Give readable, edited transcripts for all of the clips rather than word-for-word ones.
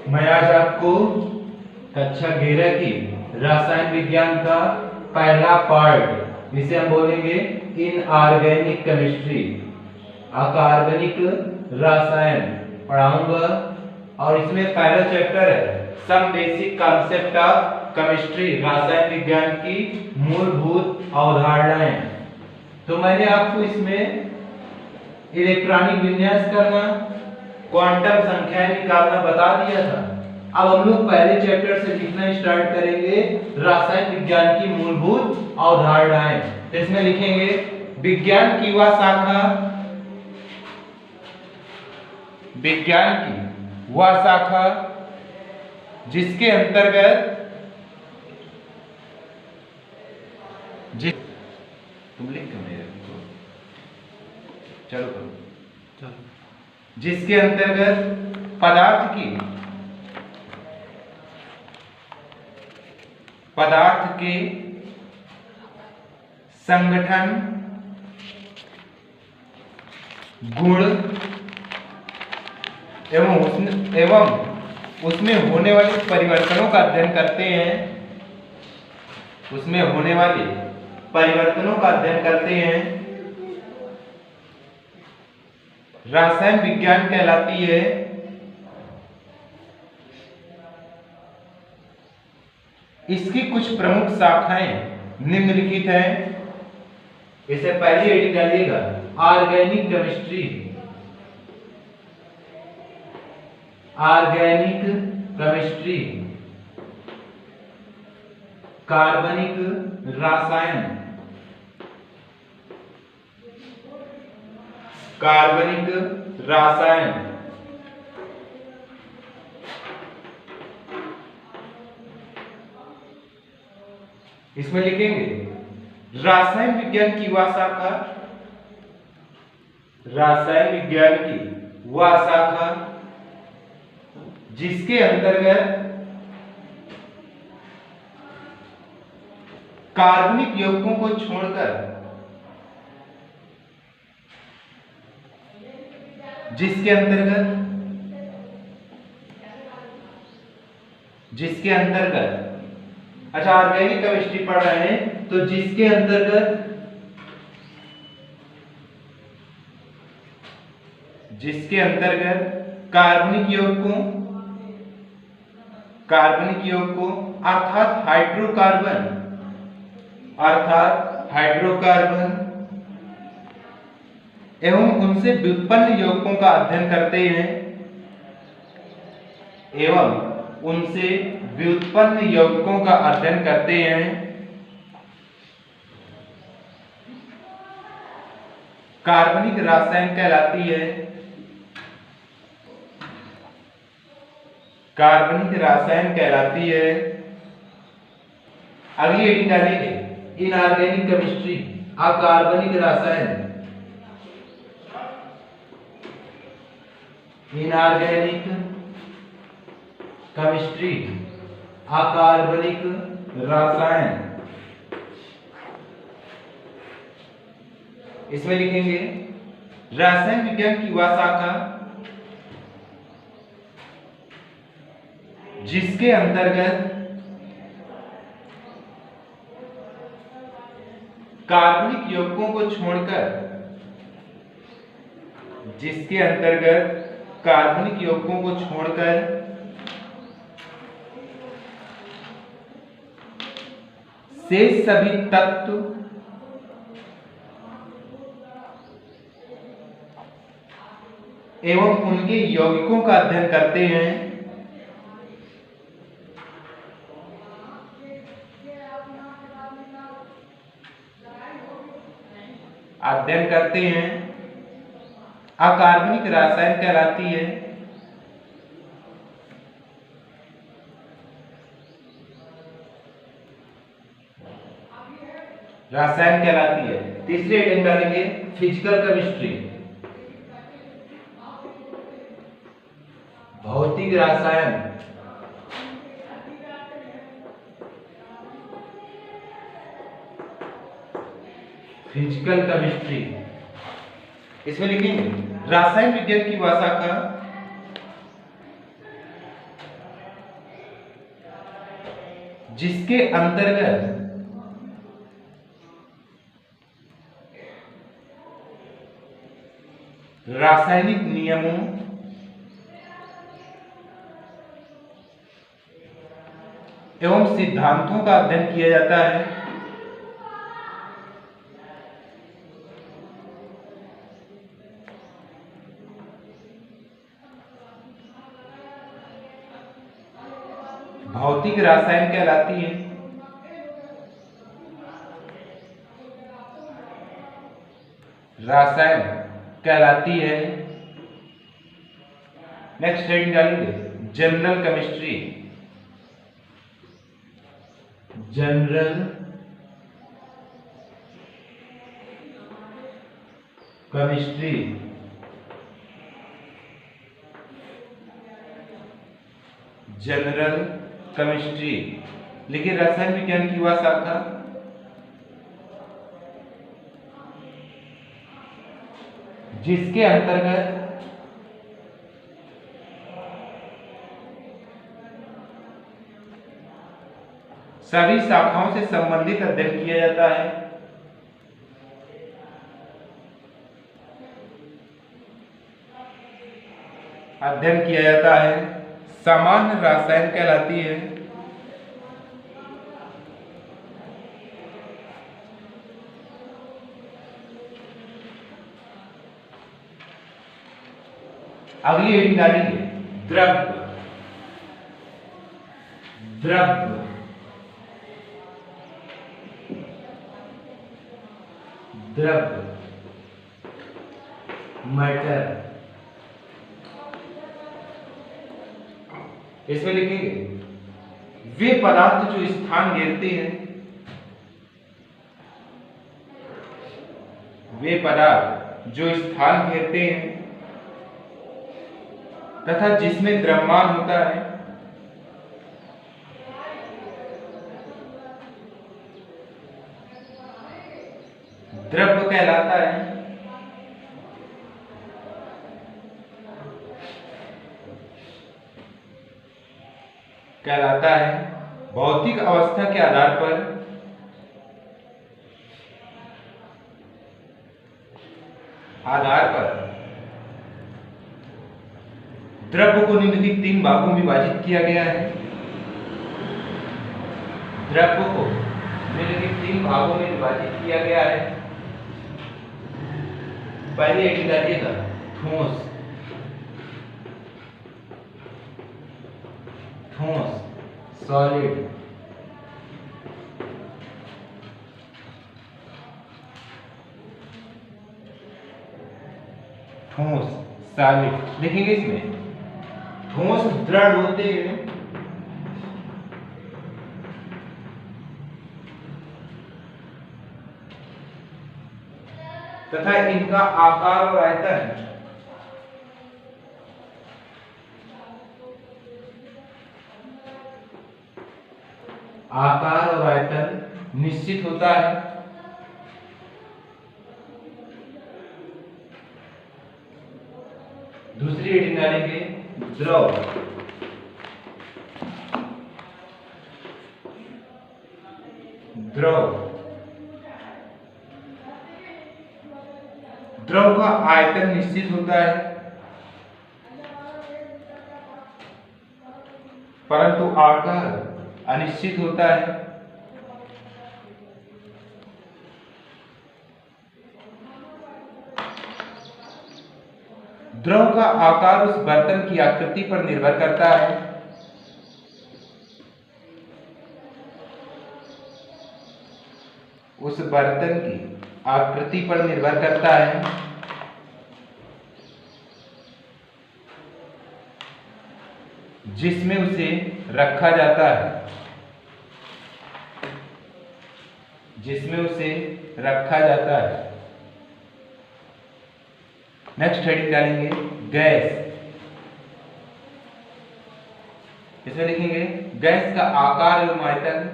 मैं आज आपको कक्षा 11 की रसायन विज्ञान का पहला पार्ट, जिसे हम बोलेंगे इनऑर्गेनिक केमिस्ट्री, अकार्बनिक रसायन पढ़ाऊंगा। और इसमें पहला चैप्टर है some basic concept of chemistry, रसायन विज्ञान की मूलभूत अवधारणाएं। तो मैंने आपको इसमें इलेक्ट्रॉनिक विन्यास करना, क्वांटम संख्याएं निकालना बता दिया था। अब हम लोग पहले चैप्टर से लिखना स्टार्ट करेंगे रसायन विज्ञान की मूलभूत अवधारणाएं। तो इसमें लिखेंगे विज्ञान की वह शाखा, विज्ञान की वह शाखा जिसके अंतर्गत तुम लिख क्यों नहीं रहे? चलो करो। जिसके अंतर्गत पदार्थ के संगठन, गुण एवं उसमें होने वाले परिवर्तनों का अध्ययन करते हैं, उसमें होने वाले परिवर्तनों का अध्ययन करते हैं, रसायन विज्ञान कहलाती है। इसकी कुछ प्रमुख शाखाएं निम्नलिखित हैं। इसे पहली हेडिंग डालिएगा ऑर्गेनिक केमिस्ट्री, ऑर्गेनिक केमिस्ट्री, कार्बनिक रसायन, कार्बनिक रसायन, इसमें लिखेंगे रसायन विज्ञान की वह शाखा, रसायन विज्ञान की वह शाखा जिसके अंतर्गत कार्बनिक यौगिकों को छोड़कर, जिसके अंतर्गत अच्छा ऑर्गेनिक केमिस्ट्री पढ़ रहे हैं तो जिसके अंतर्गत कार्बनिक यौगिकों अर्थात हाइड्रोकार्बन एवं उनसे व्युत्पन्न यौगिकों का अध्ययन करते हैं, एवं उनसे व्युत्पन्न यौगिकों का अध्ययन करते हैं, कार्बनिक रसायन कहलाती है, कार्बनिक रसायन कहलाती है। अगली हेडिंग डालेंगे इनऑर्गेनिक केमिस्ट्री, अकार्बनिक रसायन, इनऑर्गेनिक केमिस्ट्री, अकार्बनिक रसायन। इसमें लिखेंगे रसायन विज्ञान की वह शाखा जिसके अंतर्गत कार्बनिक यौगिकों को छोड़कर, जिसके अंतर्गत कार्बनिक यौगिकों को छोड़कर शेष सभी तत्व एवं उनके यौगिकों का अध्ययन करते हैं, अकार्बनिक रसायन कहलाती है। रसायन कहलाती है। तीसरी हेडिंग डालेंगे फिजिकल केमिस्ट्री, भौतिक रसायन, फिजिकल केमिस्ट्री। इसमें लिखेंगे रासायन विज्ञान की वह शाखा जिसके अंतर्गत रासायनिक नियमों एवं सिद्धांतों का अध्ययन किया जाता है। भौतिक रसायन कहलाती है। रसायन कहलाती है। नेक्स्ट हेडिंग डालेंगे general chemistry. General chemistry general chemistry लिखिए रसायन विज्ञान की वह शाखा जिसके अंतर्गत सभी शाखाओं से संबंधित अध्ययन किया जाता है। अध्ययन किया जाता है। सामान्य रसायन कहलाती है। अगली हेडिंग डालेंगे द्रव्य। द्रव्य द्रव्य मैटर। इसमें लिखेंगे वे पदार्थ जो स्थान घेरते हैं, वे पदार्थ जो स्थान घेरते हैं तथा जिसमें द्रव्यमान होता है, द्रव्य कहलाता है। कहलाता है। भौतिक अवस्था के आधार पर द्रव्य को निम्नलिखित 3 भागों में विभाजित किया गया है। द्रव्य को निम्नलिखित 3 भागों में विभाजित किया गया है। पहले एक डालिएगा ठोस। ठोस सॉलिड, ठोस सॉलिड लिखेंगे। इसमें ठोस दृढ़ होते हैं तथा इनका आकार और आयतन निश्चित होता है। दूसरी हेडिंग डालेंगे द्रव। द्रव द्रव का आयतन निश्चित होता है परंतु आकार अनिश्चित होता है। द्रव का आकार उस बर्तन की आकृति पर निर्भर करता है। उस बर्तन की आकृति पर निर्भर करता है। जिसमें उसे रखा जाता है। जिसमें उसे रखा जाता है। नेक्स्ट हेडिंग डालेंगे गैस। इसमें लिखेंगे गैस का आकार एवं आयतन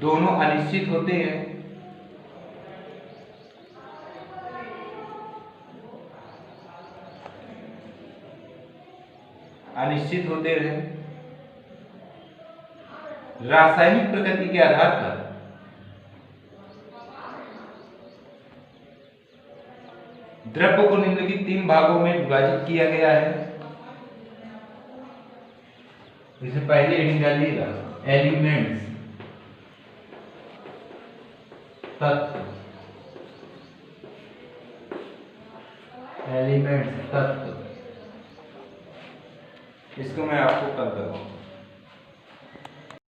दोनों अनिश्चित होते हैं। अनिश्चित होते रहे। रासायनिक प्रकृति के आधार पर द्रव्य को निम्नलिखित 3 भागों में विभाजित किया गया है। इसे पहले हेडिंग डालिएगा, एलिमेंट्स तत्व, एलिमेंट्स तत्व। इसको मैं आपको कल करूँगा।